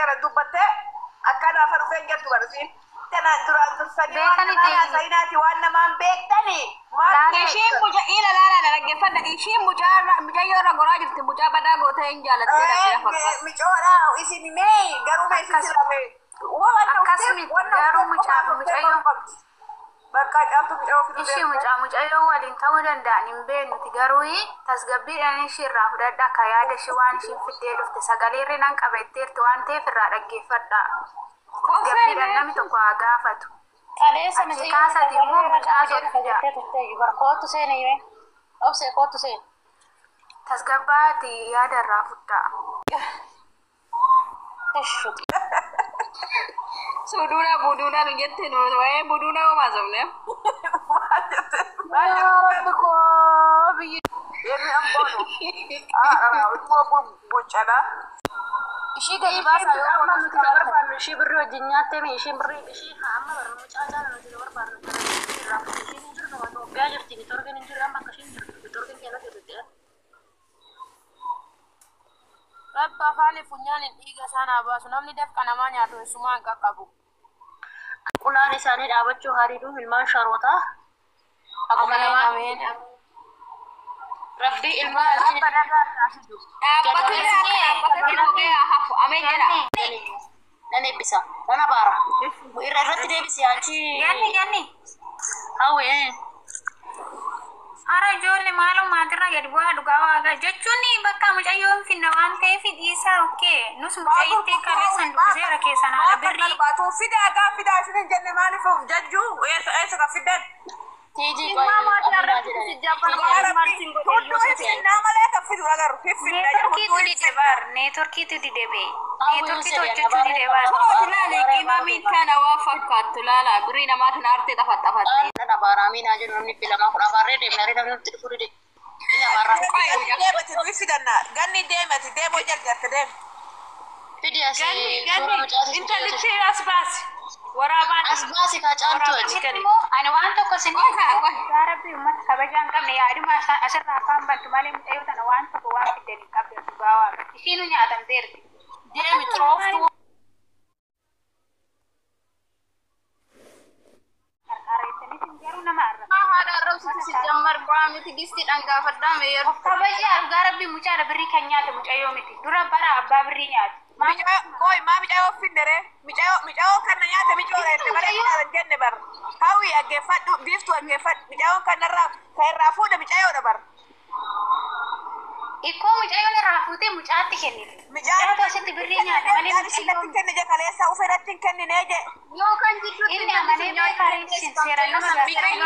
gara dubbate akkana farfeen jettu barsiin tanaan duraan dursanii waan sayinaati waan namaan beektani ishiin muja ila laala dhaggeeffadha ishiin mujayyoo irra goraa jirti mujaa badaa gootee hin jaalatte micoodha isin mee garuu meessi silame akkasumatti garuu mucayyoo bakka caamtu micoofii ishii mucayyoo waliin ta'uu danda'an hin beeknuti garuu tasgabbiidhaan ishii irraa fudhadha akka yaada ishii waan ishiin fiddee dhufte sagalee irra nan qabatteerti waan ta'eef irraa dhaggeeffadha tasgabbiidhaan namni tokko haa gaafatu achi kaasati immoo mucaa soffida tasgabbaati yaada irraa fudhaa Sudura buduna nu jette no wae buduna ko masukne. Ko bi yemi ambono. Mo bucana. Ishi gadi basa yo ko nu tibar panu ishi birro jinyatte me ishi birri ishi amma barno mucaca nu tibar panu. Rafu ishi njur no to biya jefti ni torgen njur amma kashin njur torgen kena tete. Rabba fani funyani diga sana basu namni def kana manya to suman kakabu. Ulaan isaanii dhaabachuu hariiduu ilmaan sharoota amin rabbi ilmaan nan eebbisa nan abaara irratti deebisi anchi ganni hawee ara ijoollee maaloo maatirraa gadi bu'aa dhugaa waaqa jechuun bakka mucayyoon finna waan ta'eef dhiisaa okkee nus mucayyittee kaleessan dubbiseera keessan haadha birrii baatu fidaa gaa fidaa isin jenne maaliif jajjuu eessa ka fidan tiiji qoyii neetworkiitu didebe neetworkiitu hojjechuu didebe kana waa fakkaattu laala birrii namaatu naartee tafattafatte nan abaaraamii naa jedhu namni filamaa kun abaarree deemnaree namni nutti dhufu dide inni abaarraa deemati nuyi fidanna ganni deemati deemoo jalgarte deem fidi asii suura mucaati intallichi asbaasi waraabaan asbaasi ka caaltu achi ani waan tokko sinii yaa rabbi ummata kabajaan qabne yaaduma asirraa afaan bantu malee mucayyoo tana waan tokko waan fiddeen hin qabde dhugaa waaqa ishiinu nyaatamteerti deemi xurooftuu Jamar kami tigis ti angga fadam ya. Kabajaan garab bi mucara beri kanyata mucayo miti. Dura bara abba beri nyat. Koi ma micayo findere. Micayo kan nyata micayo ete bare kan jenne bar. Hawi agge fadu biftu agge fad micayo kan rafu da micayo da bar. Iko mucayo le rafute mucati kenni. Micayo to sitti beri nyata male mucayo kenni je kalesa uferatin kenni neje. Yo kan jitu ini amane nyoy kare sincera nama tani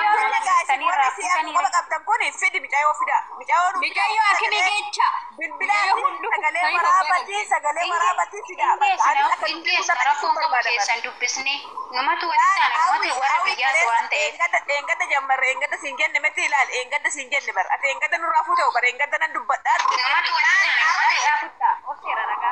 qabdan kun fidi micayo fida micayo akini gecha bilbila sagale marabati fida indes rakon kesan dubbisni numatu wadana numatu wara biyaatu ante engada jambar engada singenne metilal engada singenne bar ate engada nurafu to bar engada nan dubbadda numatu wadana afutta okera raga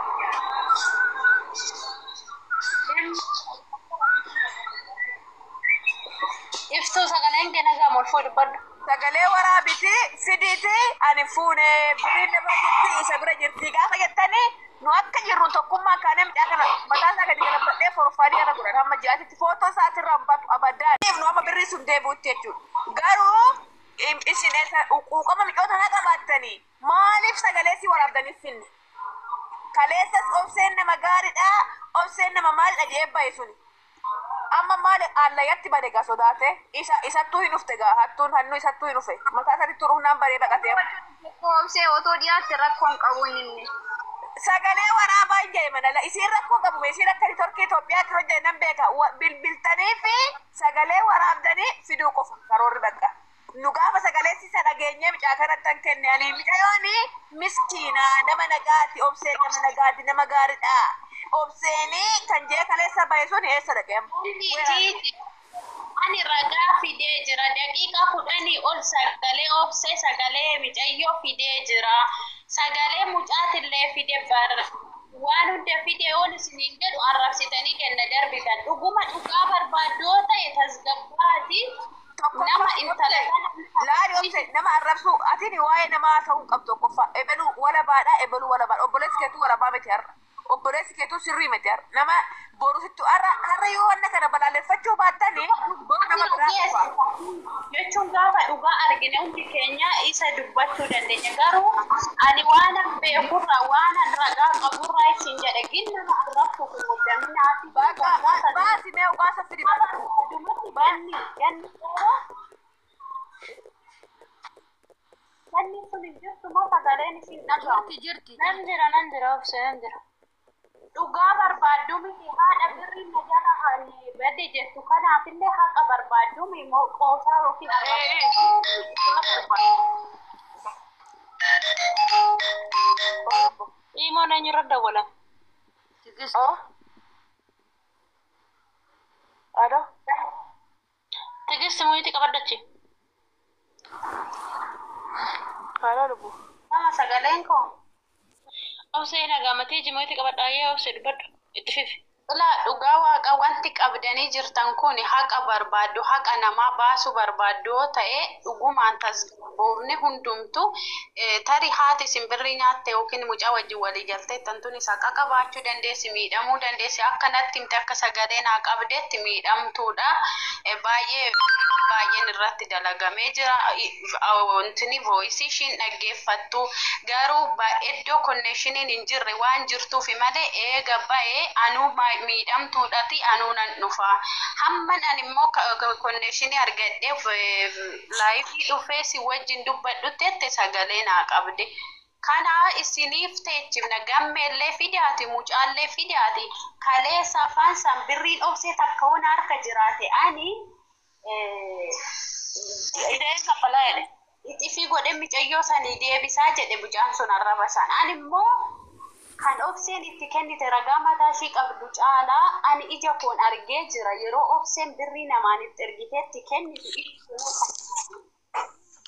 iftu sagalen kenaga morfo dubbadda sagale warabiti fiditi ani fune birine bajiti sabira jirti gafa yettani no akka jirru tokkummaa kanem dhagana matasa gadi gala badde forfadi ana gura hamma jaati foto saati rambatu abadan no amma birri sun deebuutti jechuun garuu isin uqama miqoota na qabattani maaliif sagale si warabdani finne kaleessas obseen nama gaariidha obseen nama maalidha jeebbaye suni amma maal alla yatti bade ga sodaate isattu hinufte ga hattun hannu isattu hinufe mata sati turu nan bare baqate obse oto diyatte rakkon qabuninne sagale waraaba inje manala isin rakkon qabu isin rakkani torki Itoophiyaa tiroje nan beeka bilbiltanii fi sagale waraabdani fidu qofa karorri bakka nu gaafa sagale sisa dhageenye micaa kanattan kenne ani micayooni miskiina nama nagaati obsee nama nagaati nama gaariidha obseeni kan je kalesa baysun eessa dhaqem ani raga fide jira daqiiqa kudhanii ol sagale obse sagale micayyo fide jira sagale mucaatillee fide bar waan hunda fide ol isiniin jedhu arrabsitanii kenna darbitan dhuguma dhugaa barbaaddoota tasgabbaati nama intala laari obse nama arrabsu atini waa'ee nama ta'uu qabdu qofa ebelu wala baadha ebelu wala baadha obboleessi keetu wala baameti har'a obboleessi keetu sirrii miti har'a nama borusittu har'a yoo wanna kana balaaleffachuu baattani boru nama biraa jechuun gaafa dhugaa argine hundi keenya isa dubbachuu dandeenya garuu ani waan beekurraa waan ragaa qaburraa isin jedhe gin nama arrabsu kun muddaminaati baasi mee ugaasa fidi ganni sun jirtu moo sagaleen isin dhagahamu nan jira obse nan jira dhugaa barbaaddu miti haadha birrii na jala hani badde jettu kanaafillee haqa barbaaddu moo qoosaa yookiin imo nanyirra dawala ado tigis muyti qabaddachi Kala lubu. Sagaleen ko. Obse nagamati jimoyti qabadhaayee obse dubbadhu itti fifi. Dhugaa waaqa wanti qabdanii jirtan kun haqa barbaaddu haqa namaa baasu barbaaddu ta'e dhugumaan tasgabboofne hundumtu tarii haati simbirrii nyaatte yookiin mucaa wajjin walii galtee tantuun haqa qabaachuu dandeessi miidhamuu dandeessi akkanatti himte akka sagalee naa qabdeetti miidhamtuudha baay'een irratti dalagamee jira wantini voice ishiin dhaggeeffattu garuu iddoo connection hin jirre waan jirtuuf malee eega ba'ee anuu miidhamtuudhaati anuu nan dhufa hamman ani immoo connection argadheef live dhufee si wajjin dubbadhutti sagalee naa qabde kana isiniif teechifna gammeellee fidaati mucaallee fidaati kaleessa afaan sambirriin obsee takka hona harka jiraate ani ideen kaffalaa jedhe itti fi godhe micayyoo sanii deebisaa jedhe mucaan sun arraba san ani immoo kan obseen itti kennite ragaa mataa ishii qabdu caalaa ani ija koon argee jira yeroo obseen birrii namaanitti ergiteetti kennitu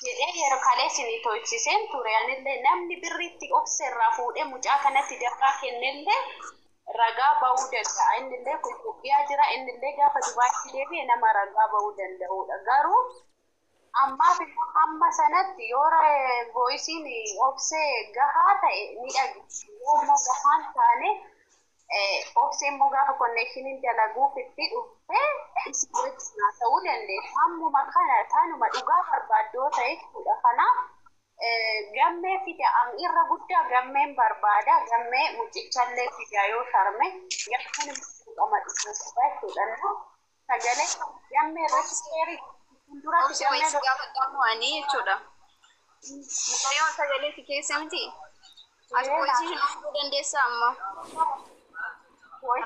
jedhee yeroo kaleessinii to'ichiseen ture anillee namni birriitti obseerraa fuudhee mucaa kanatti darbaa kennellee ragaa ba'uu danda'a innillee kun Itoophiyaa jira innillee gaafa Dubaatti deebi'e nama ragaa ba'uu danda'udha garuu amma sanatti yoo voisiin obsee gahaa ta'e ni dhaggeessu yoo gahaan taane obseen immoo gaafa konneekshiniin dalaguuf itti dhufee isin wajjin ta'uu dandeessu hammuma kana taanuma dhugaa barbaaddoo ta'e fuudha kanaaf gammee fida irra guddaa gammeen barbaada gammee mucichallee fida yoo sharme gammeen qama dhufuudha jechuudha sagalee gammee reesseerii durati gammee gaafatama ani jechuudha yoo sagalee keessa miti as voice hin dandeessa amma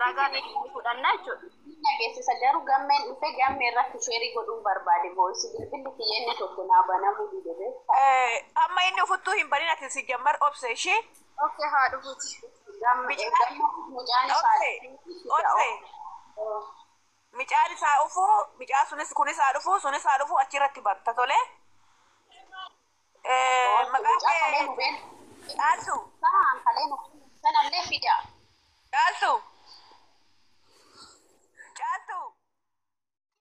ragaa fudhannaa jechuudha nageessisa garuu gammeen dhufe gammee irratti sheerii godhuun barbaade voice bilbilli kiyyenni tokko naa banamuu didebe amma inni ufuttuu hin banin ati si jammar obse ishee okay haa dhufuuti mucaan isaa micaan isaa ufuu micaa sunis kunis haa dhufuu achirratti batta tole maqaa kee dhaaltu sanallee fida dhaaltu